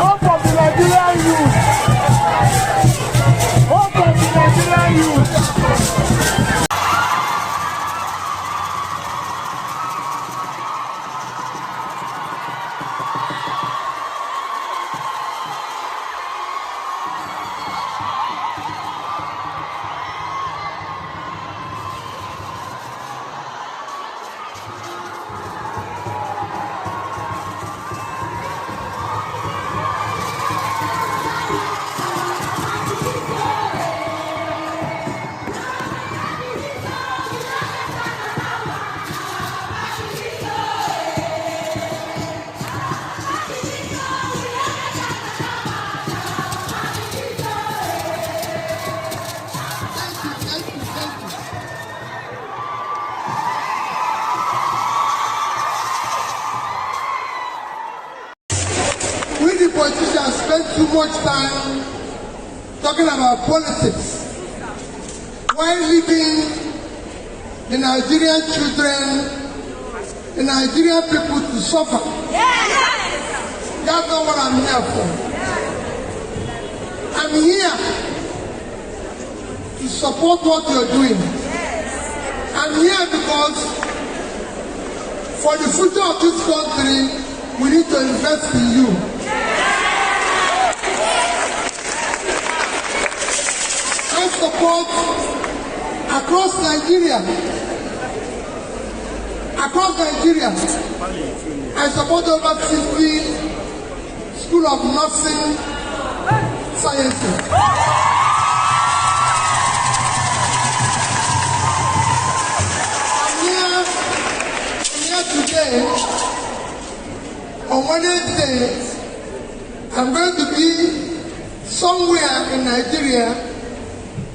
Hope of the Nigerian youth. Hope of the Nigerian youth. Politicians spend too much time talking about politics while leaving the Nigerian children, the Nigerian people to suffer. That's not what I'm here for. I'm here to support what you're doing. I'm here because for the future of this country, we need to invest in you. I support across Nigeria. I support over 60 School of Nursing Sciences. I'm here today. On Wednesday, I'm going to be somewhere in Nigeria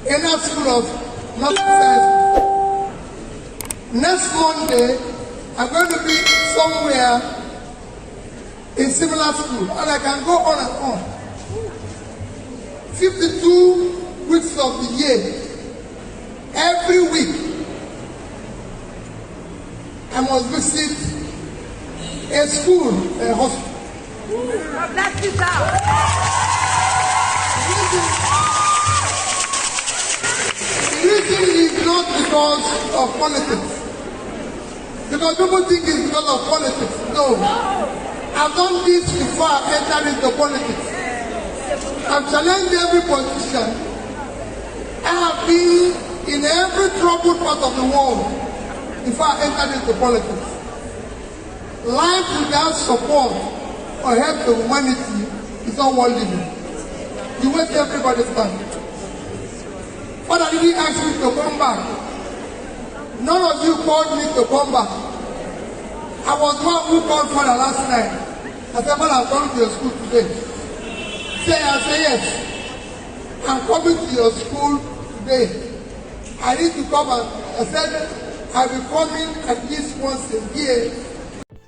in a School of Nursing Sciences. Next Monday, I'm going to be somewhere in similar school, and I can go on and on. 52 weeks of the year, every week, I must visit a school, a hospital. The reason is not because of politics. Because people think it's because of politics. No. I've done this before I entered into politics. I've challenged every politician. I have been in every troubled part of the world before I entered into politics. Life without support or help to humanity is not worth living. You waste everybody's time. Father didn't ask me to come back. None of you called me to come back. I was one who called Father last night. I said, Father, I'm coming to your school today. I say yes. I'm coming to your school today. I need to come, and I said I'll be coming at least once a year.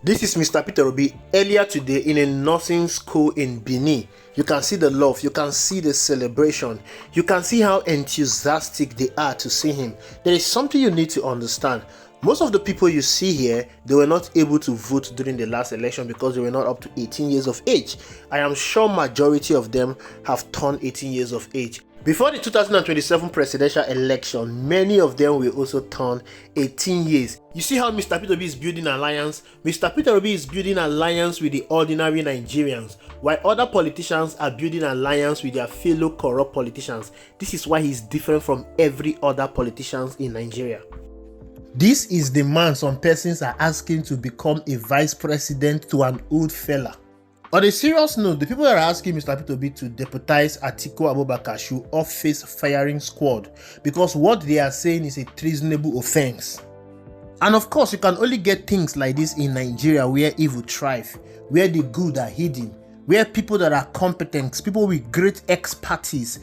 This is Mr. Peter Obi earlier today in a nursing school in Benin. You can see the love, you can see the celebration, you can see how enthusiastic they are to see him. There is something you need to understand. Most of the people you see here, they were not able to vote during the last election because they were not up to 18 years of age. I am sure majority of them have turned 18 years of age. Before the 2027 presidential election, many of them will also turn 18 years. You see how Mr. Peter Obi is building alliance? Mr. Peter Obi is building alliance with the ordinary Nigerians, while other politicians are building alliance with their fellow corrupt politicians. This is why he's different from every other politicians in Nigeria. This is the man some persons are asking to become a vice president to an old fella. On a serious note, the people that are asking Mr. Peter Obi to deputize Atiku Abubakar should all face firing squad because what they are saying is a treasonable offense. And of course, you can only get things like this in Nigeria where evil thrives, where the good are hidden, where people that are competent, people with great expertise,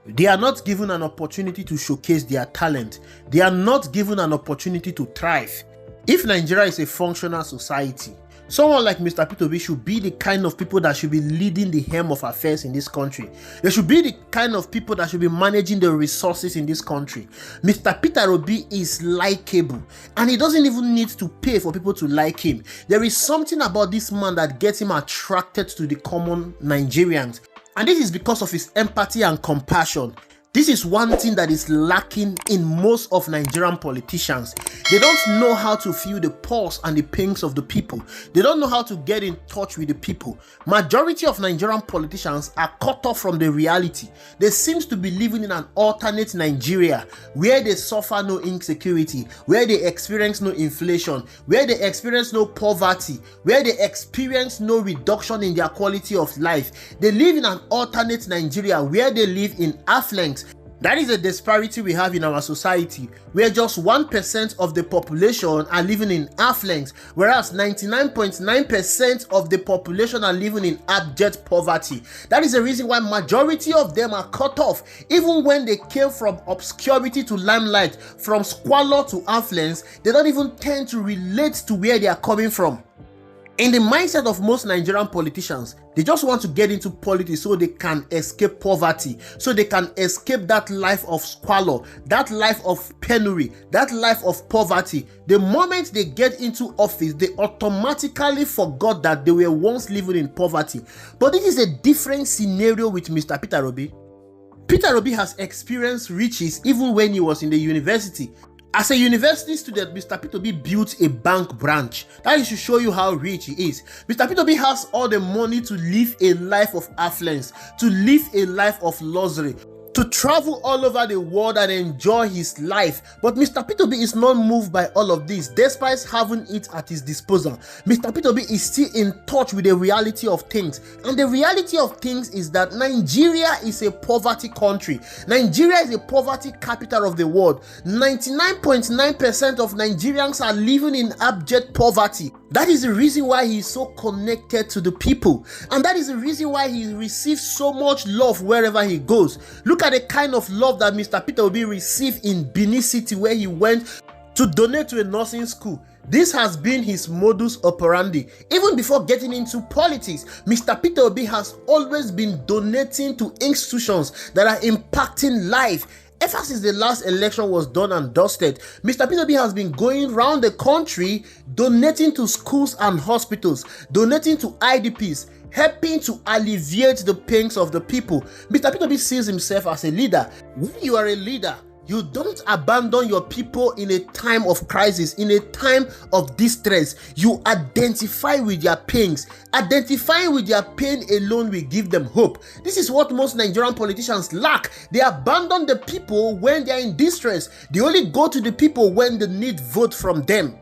they are not given an opportunity to showcase their talent. They are not given an opportunity to thrive. If Nigeria is a functional society, Someone like Mr. Peter Obi should be the kind of people that should be leading the hem of affairs in this country. They should be the kind of people that should be managing the resources in this country. Mr. Peter Obi is likable, and he doesn't even need to pay for people to like him. There is something about this man that gets him attracted to the common Nigerians, and this is because of his empathy and compassion. This is one thing that is lacking in most of Nigerian politicians. They don't know how to feel the pulse and the pains of the people. They don't know how to get in touch with the people. Majority of Nigerian politicians are cut off from the reality. They seem to be living in an alternate Nigeria where they suffer no insecurity, where they experience no inflation, where they experience no poverty, where they experience no reduction in their quality of life. They live in an alternate Nigeria where they live in affluence. That is a disparity we have in our society, where just 1% of the population are living in affluence, whereas 99.9% of the population are living in abject poverty. That is the reason why majority of them are cut off. Even when they came from obscurity to limelight, from squalor to affluence, they don't even tend to relate to where they are coming from. In the mindset of most Nigerian politicians, they just want to get into politics so they can escape poverty, so they can escape that life of squalor, that life of penury, that life of poverty. The moment they get into office, they automatically forgot that they were once living in poverty. But this is a different scenario with Mr. Peter Obi. Peter Obi has experienced riches even when he was in the university. As a university student, Mr. Peter Obi built a bank branch. That is to show you how rich he is. Mr. Peter Obi has all the money to live a life of affluence, to live a life of luxury, to travel all over the world and enjoy his life. But Mr. Peter Obi is not moved by all of this, despite having it at his disposal. Mr. Peter Obi is still in touch with the reality of things. And the reality of things is that Nigeria is a poverty country. Nigeria is a poverty capital of the world. 99.9% of Nigerians are living in abject poverty. That is the reason why he is so connected to the people. And that is the reason why he receives so much love wherever he goes. Look at the kind of love that Mr. Peter Obi received in Benin City, where he went to donate to a nursing school. This has been his modus operandi. Even before getting into politics, Mr. Peter Obi has always been donating to institutions that are impacting life. Ever since the last election was done and dusted, Mr. Peter Obi has been going around the country donating to schools and hospitals, donating to IDPs, helping to alleviate the pains of the people. Mr. Peter Obi sees himself as a leader. When you are a leader, you don't abandon your people in a time of crisis, in a time of distress. You identify with their pains. Identifying with their pain alone will give them hope. This is what most Nigerian politicians lack. They abandon the people when they are in distress. They only go to the people when they need vote from them.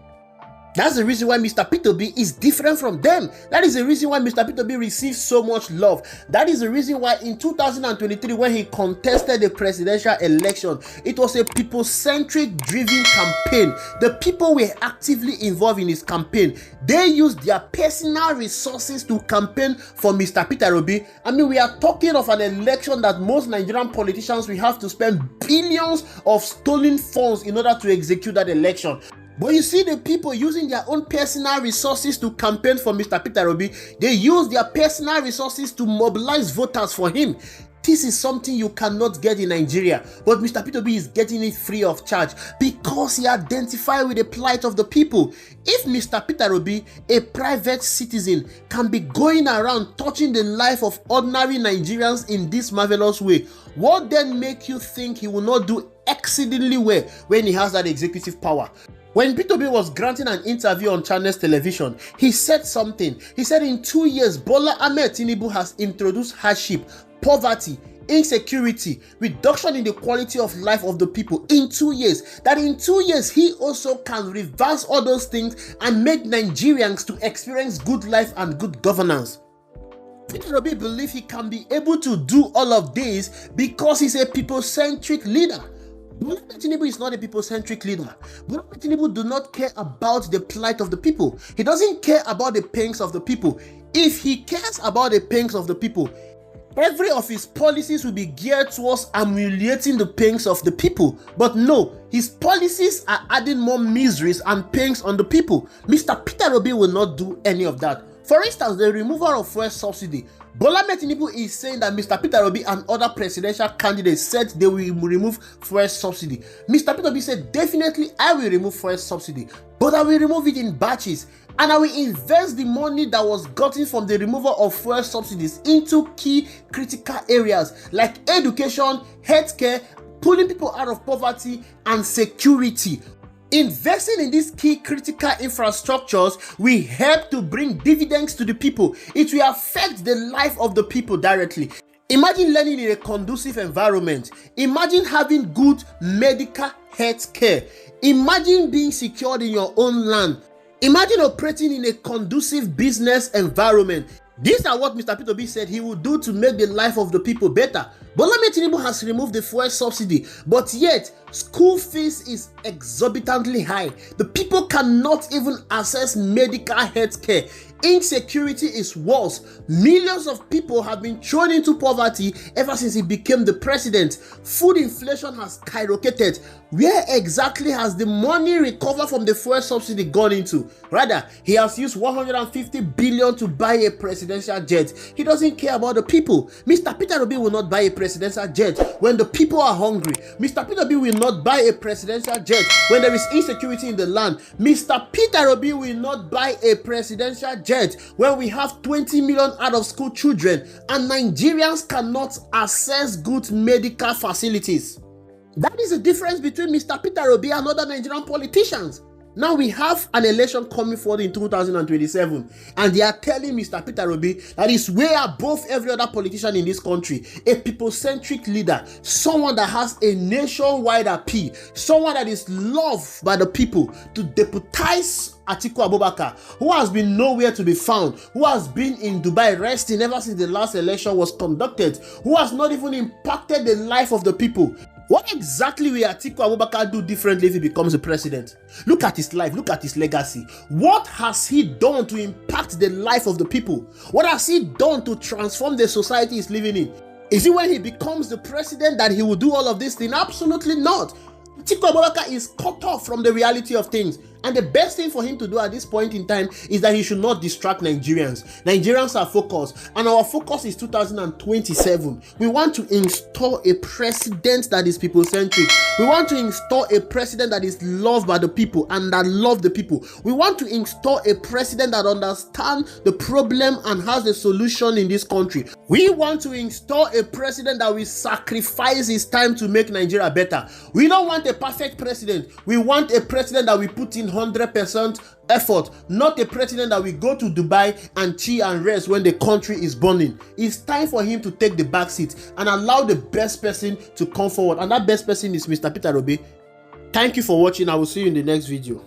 That's the reason why Mr. Peter Obi is different from them. That is the reason why Mr. Peter Obi receives so much love. That is the reason why in 2023, when he contested the presidential election, it was a people-centric driven campaign. The people were actively involved in his campaign. They used their personal resources to campaign for Mr. Peter Obi. I mean, we are talking of an election that most Nigerian politicians will have to spend billions of stolen funds in order to execute that election. But you see the people using their own personal resources to campaign for Mr. Peter Obi. They use their personal resources to mobilize voters for him. This is something you cannot get in Nigeria. But Mr. Peter Obi is getting it free of charge because he identifies with the plight of the people. If Mr. Peter Obi, a private citizen, can be going around touching the life of ordinary Nigerians in this marvelous way, what then make you think he will not do exceedingly well when he has that executive power? When Peter Obi was granting an interview on Channels Television, he said something. He said in 2 years, Bola Ahmed Tinubu has introduced hardship, poverty, insecurity, reduction in the quality of life of the people in 2 years. That in 2 years, he also can reverse all those things and make Nigerians to experience good life and good governance. Peter Obi believes he can be able to do all of this because he's a people-centric leader. Bola Tinubu is not a people-centric leader. Bola Tinubu does not care about the plight of the people. He doesn't care about the pains of the people. If he cares about the pains of the people, Every of his policies will be geared towards ameliorating the pains of the people. But no, his policies are adding more miseries and pains on the people. Mr. Peter Obi will not do any of that. For instance, the removal of fuel subsidy. Bola Ahmed Tinubu is saying that Mr. Peter Obi and other presidential candidates said they will remove fuel subsidy. Mr. Peter Obi said, definitely I will remove fuel subsidy, but I will remove it in batches. And I will invest the money that was gotten from the removal of fuel subsidies into key critical areas like education, healthcare, pulling people out of poverty, and security. Investing in these key critical infrastructures will help to bring dividends to the people. It will affect the life of the people directly. Imagine learning in a conducive environment. Imagine having good medical health care. Imagine being secured in your own land. Imagine operating in a conducive business environment. These are what Mr. Peter Obi said he would do to make the life of the people better. Bola Ahmed Tinubu has removed the fuel subsidy, but yet school fees is exorbitantly high. The people cannot even access medical health care. Insecurity is worse. Millions of people have been thrown into poverty ever since he became the president. Food inflation has skyrocketed. Where exactly has the money recovered from the fuel subsidy gone into? Rather, he has used 150 billion to buy a presidential jet. He doesn't care about the people. Mr. Peter Obi will not buy a presidential jet when the people are hungry. Mr. Peter Obi will not buy a presidential jet when there is insecurity in the land. Mr. Peter Obi will not buy a presidential jet when we have 20 million out of school children and Nigerians cannot access good medical facilities. That is the difference between Mr. Peter Obi and other Nigerian politicians. Now we have an election coming forward in 2027 and they are telling Mr. Peter Obi that is way above every other politician in this country, a people-centric leader, someone that has a nationwide appeal, someone that is loved by the people, to deputize Atiku Abubakar, who has been nowhere to be found, who has been in Dubai resting ever since the last election was conducted, who has not even impacted the life of the people. What exactly will Atiku Abubakar do differently if he becomes the president? Look at his life, look at his legacy. What has he done to impact the life of the people? What has he done to transform the society he's living in? Is it when he becomes the president that he will do all of this thing? Absolutely not. Atiku Abubakar is cut off from the reality of things. And the best thing for him to do at this point in time is that he should not distract Nigerians. Nigerians are focused, and our focus is 2027. We want to install a president that is people-centric. We want to install a president that is loved by the people and that love the people. We want to install a president that understands the problem and has the solution in this country. We want to install a president that will sacrifice his time to make Nigeria better. We don't want a perfect president. We want a president that will put in 100% effort, not a president that will go to Dubai and chill and rest when the country is burning. It's time for him to take the back seat and allow the best person to come forward, and that best person is Mr. Peter Obi. Thank you for watching. I will see you in the next video.